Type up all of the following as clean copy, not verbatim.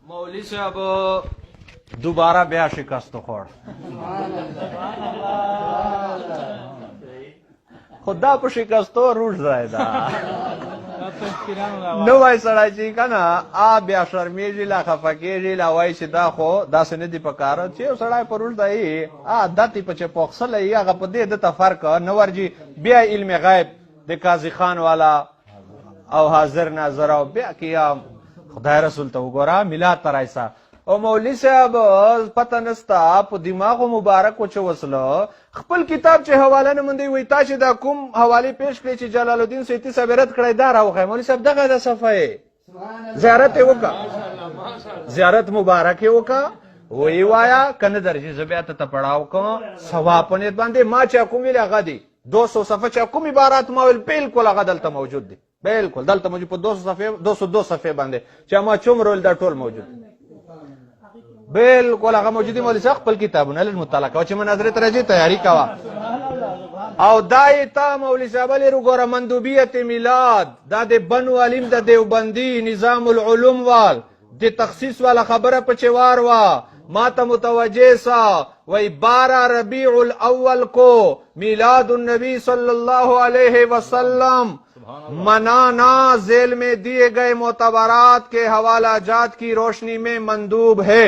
मौली साहब दोबारा ब्याह शिकस्त खोड़ खुदा पर शिकस्तो रूठ जाएगा नो भाई सड़ाई का ना आ ब्या शर्मेजी ला खफकेजी ला वाई सिदा खो दास ने दी पकार चे सड़ाई पर रूठ दाई आ दाती पचे पोक्सल है या गपदे द तफरक नवर जी ब्या इल्म गैब दे काजी खान वाला او حاضر ناظر او بیا کیا خدای رسول ته وګورا ملا ترایسا او مولوی صاحب پته نستا په دماغ مبارک او چ وسلو خپل کتاب چې حواله نه مندي وای تا چې دا کوم حواله پیش کړی چې جلال الدین سیتی صاحب رد کړی دا راوخه مولوی صاحب دغه د صفه زیارت وکا زیارت مبارک وکا وی وایا کنه درځي زبیات ته پڑھاو کو ثواب په نیت باندې ما چې کوم ویل غدي 200 صفحه چې کوم عبارت ما ویل بالکل غدلته موجود دي بالکل دلته موجود په 200 صفحه 202 صفحه باندې چې ما چومرول دا ټول موجود بالکل هغه موجودي مولوی صاحب خپل کتابونه للمطالعه او چې مناظره ترجی تیاری کوا او دای تا مولوی صاحب لري ګوره مندوبیت میلاد دا د بنو علیم د دیوبندی نظام العلوم وال د تخصیص والا خبره په چوار وا ما ته متوجه سا وی 12 ربیع الاول کو میلاد النبی صلی اللہ علیہ وسلم منانا ذیل میں دیے گئے معتبرات کے حوالہ جات کی روشنی میں مندوب ہے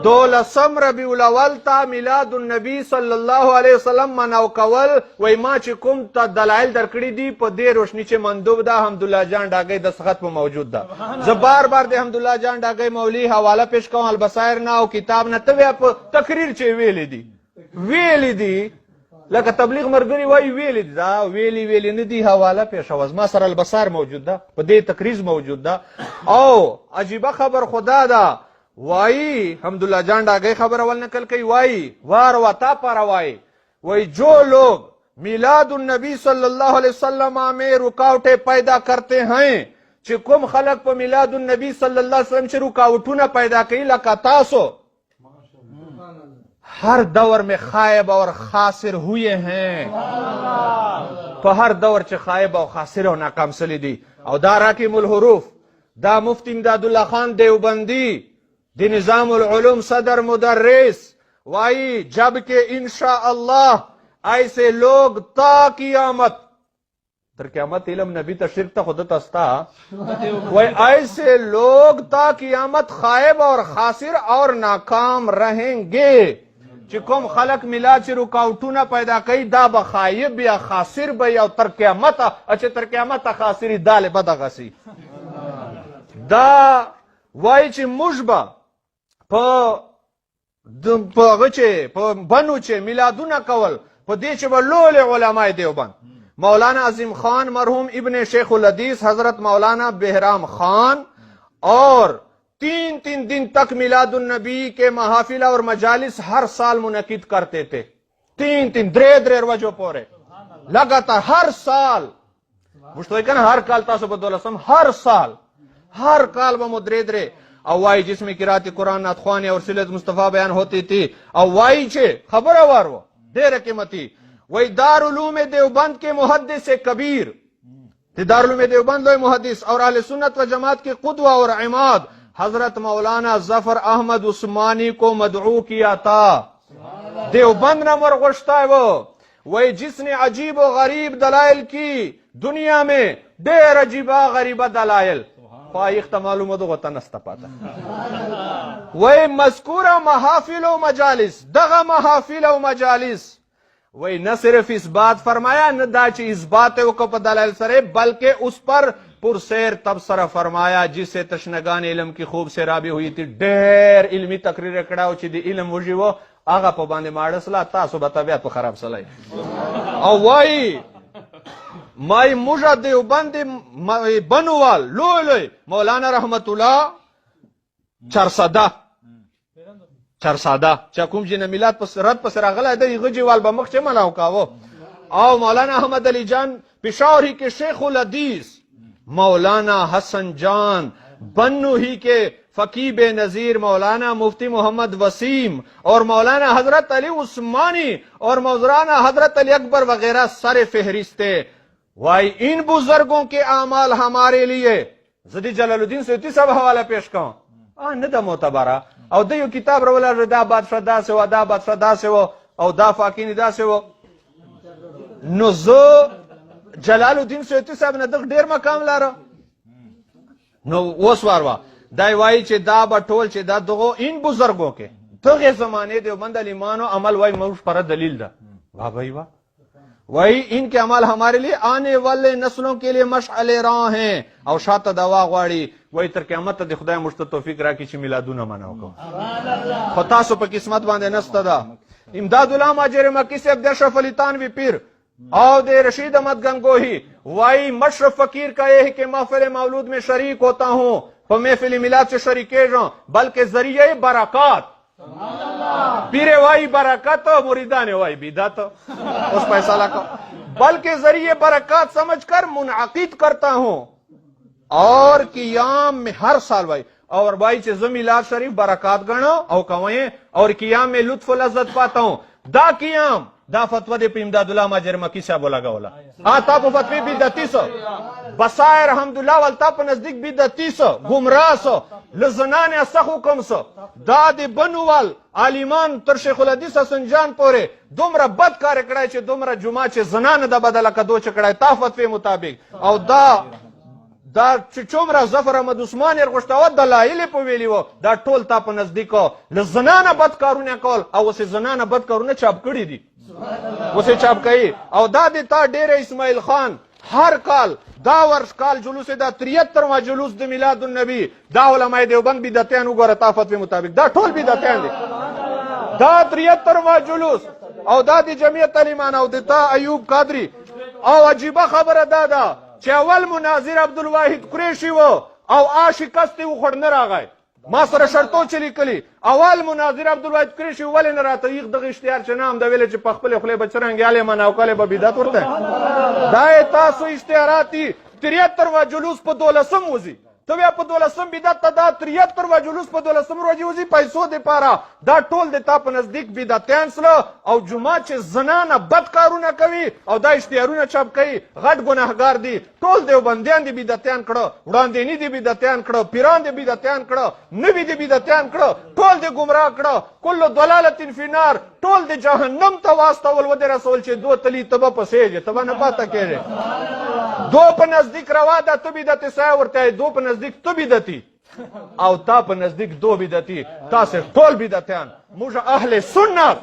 12 ربیع الاول تا میلاد النبی صلی اللہ علیہ وسلم مناو کول وی ما چې کوم تا دلائل درکړي دي په دې روشنی چې مندوب دا حمدالله جان ډاګی د سخت په موجود ده زه بار بار د حمدالله جان ډاګی مولوی حواله پیش کوم البصائر نه او کتاب نه ته په تقریر چې ویلې دي لکه تبلیغ مرګري وای ویلې دي دا ویلې نه دي حواله پیش اوس ما سره البصائر موجود ده په دې تقریر موجود ده او عجیبه خبر خدا ده وای حمدالله جان ډاګی خبر اول نقل کوي وای وار وتا پر وای جو لوگ میلاد النبی صلی اللہ علیہ وسلم میں رکاوٹیں پیدا کرتے ہیں چې کوم خلق په میلاد النبی صلی اللہ علیہ وسلم چې رکاوټونه پیدا کوي لکه تاسو ہر دور میں خائب اور خاسر ہوئے ہیں په هر دور چې خائب او خاسر او ناکام سلی دي او دا راکم الحروف دا مفتی امداد الله خان دیوبندی دی نظام العلوم صدر مدرس وائی جبکہ انشاءاللہ ایسے لوگ تا قیامت تر قیامت علم نبی تا شرک تا خودت استا وائی ایسے لوگ تا قیامت خائب اور خاسر اور ناکام رہیں گے چې کوم خلق ملا چې رکاوټونه پیدا کوي دا به خایب یا خاسر به یا تر قیامت چې تر قیامت خاسری داله بدغسی دا وای چې موږ به په بنو چې میلادونه کول په دې چې به لول علماء دیوبند مولانا عظیم خان مرحوم ابن شیخ الحدیث حضرت مولانا بہرام خان اور 3 दिन तक मिलाद النبی के محافل और मजालिस हर साल मुनकिद करते थे 3 द्रे वजो पोरे लगातार हर साल मुश्तरकन हर काल तासो बदौलसम हर काल वो द्रे अवाई जिसमें किराती कुरान नाथख्वानी और सिलत मुस्तफा बयान होती थी अवाई छे खबर अवार वो देर कीमती वही दारुलूम देवबंद के मुहद्दिस कबीर दारुलूम देवबंद लो मुहद्दिस और अहले सुन्नत व जमात के कुदवा और इमाद हजरत मौलाना जफर अहमद उस्मानी को मदऊ किया था देवबंद नंबर गुश्ता है वो वही जिसने अजीब व गरीब दलाइल की दुनिया में ढेर अजीबा गरीबा दलाइल मालूम वही मज़कूरा महाफिल व मजालिस दगा महाफिल व मजालिस वही न सिर्फ इस बात फरमाया न दाची इस बात को दलाइल सरे बल्कि उस पर पुरसैर तबसरा फरमाया जिससे तशनगान इल्म की खूब सैराबी हुई थी ढेर इल्मी तकरीर कड़ा दी इल्म वजी वो आगा पबाने माड़सला तासो बताबियत पर खराब सलाई और वही माई मुजा देवबंद बनवाल लोय मौलाना रहमतुल्लाह चरसादा चकुम जी ने मिलाद पर रद पर रागला दे गजीवाल बमख चे मनाओ का वो आओ मौलाना अहमद अली जान पिशावर ही के शेखुल हदीस मौलाना हसन जान बन्नू ही के फकीब नजीर मौलाना मुफ्ती मोहम्मद वसीम और मौलाना हजरत अली उस्मानी और मौलाना हजरत अली अकबर वगैरह सारे फहरिस्ते वाई इन बुजुर्गों के अमाल हमारे लिए जदी जलालुद्दीन सयूती साहब हवाला पेश कहूं न द मोतबरा او د یو کتاب رولا دا بادشاہ داسې و دا بادشاہ داسې و او دا فاکینی داسې و نو زه جلال الدین سیوطی صاحب نه دغه ډیر مقام لاره نو اوس واروا دا وایي چې دا به ټول چې دا دغه این بزرګو کې دغه زمانه دیوبند علیمانو عمل وای موږ پر دلیل ده واہ بھائی واہ वही इनके अमल हमारे लिए आने वाले नस्लों के लिए मशअल राह हैं और शात दवा गवाड़ी वही तर क़यामत द खुदा मुश्त तौफीक राखी छि मिलादुना मनाओ को खता सो पे किस्मत बांधे नस्तदा इमदादुल आम अजर मक्की से अब्द अशरफ अली तानवी पीर और दे रशीद अहमद गंगोही वही मशरफ फकीर का यह कि महफिल मौलूद में शरीक होता हूँ तो महफिल मिलाद से शरीके रहूं बल्कि जरिए बरकत पीरे वाई बरकत मुरीदान वाई बिदत उस फैसला को बल्कि जरिए बरकत समझकर मुनअकीद करता हूं और कियाम में हर साल भाई और भाई से मिलाद शरीफ बरकत गणो और कमाए और कियाम में लुत्फ लज्जत पाता हूं दा कियाम दा फतवा दे इमदादुल्लाह माजर मकी साहब बोला गवला ता फतवी बिदती सो बसायर अल्हम्दुलिल्लाह वलता प नजदीक बिदती सो गुमराह सो लजनान असख हुकम सो दाद बनवाल आलिमान तर शेखुल हदीस हसन जान पोरे दोमरा बद कार्य कड़ाई छे दोमरा जुमा छे जनान दा बदला कदो चकड़ाई ता फतवे मुताबिक और दा चोमरा जफर अहमद उस्मान यरगुश्ताव दलाइल पे वेली वो दा टोल ता प नजदीक लजनान बद कारुने कॉल और उसे जनान बद कारुने छाप कड़ी दी उसे छाप कही और दा देता डेरे इस्माइल खान हर काल दा वर्ष काल जुलूस दा 73वां जुलूस द मिलादुन नबी दा उलमाए देवबंद बिदतयान उगोर ताफत के मुताबिक दा ठोल बिदतयान दे दा 73वां जुलूस और दा दी जमीयत अलीमान और देता अयूब कादरी और अजीबा खबर दादा चावल मुनाजिर अब्दुल वाहिद कुरैशी वो और आशिकस्ती उखड़ न रागाए ما سره شرطو چلی کلی اول مناظر عبدالواحد قریشی ولی نه راته یغ دغه اشتهار چې نام د ویل چې په خپل خپل بچرنګیاله مناو کله به بدعت ورته دا تاسو اشتهاراتي 73 جلوس په 12 وزي ته بیا په 12 بدعت ته دا 73 جلوس په 12 ورځې وزي پیسو د پاره دا ټول د تا په نزدیک بدعتیان سره او جمعه چې زنانه بد کارونه کوي او دا اشتهارونه چاپ کوي غټ ګناهګار دي ټول دیوبندیان دي بدعتیان کړه وړاندې دي بدعتیان کړه پیران دي بدعتیان کړه نوی دي بدعتیان کړه ټول دي گمراه کړه کله ضلالت فی نار ټول د جهنم ته واستول و د رسول چې دو تلی تبه پسېږي تبه نه پاته کېږي دو په نزدیک روا ده تو بدعت سای ورته دو په نزدیک تو بدعتي او تا په نزدیک دو بدعتي تاسو ټول بدعتیان موږ اهل سنت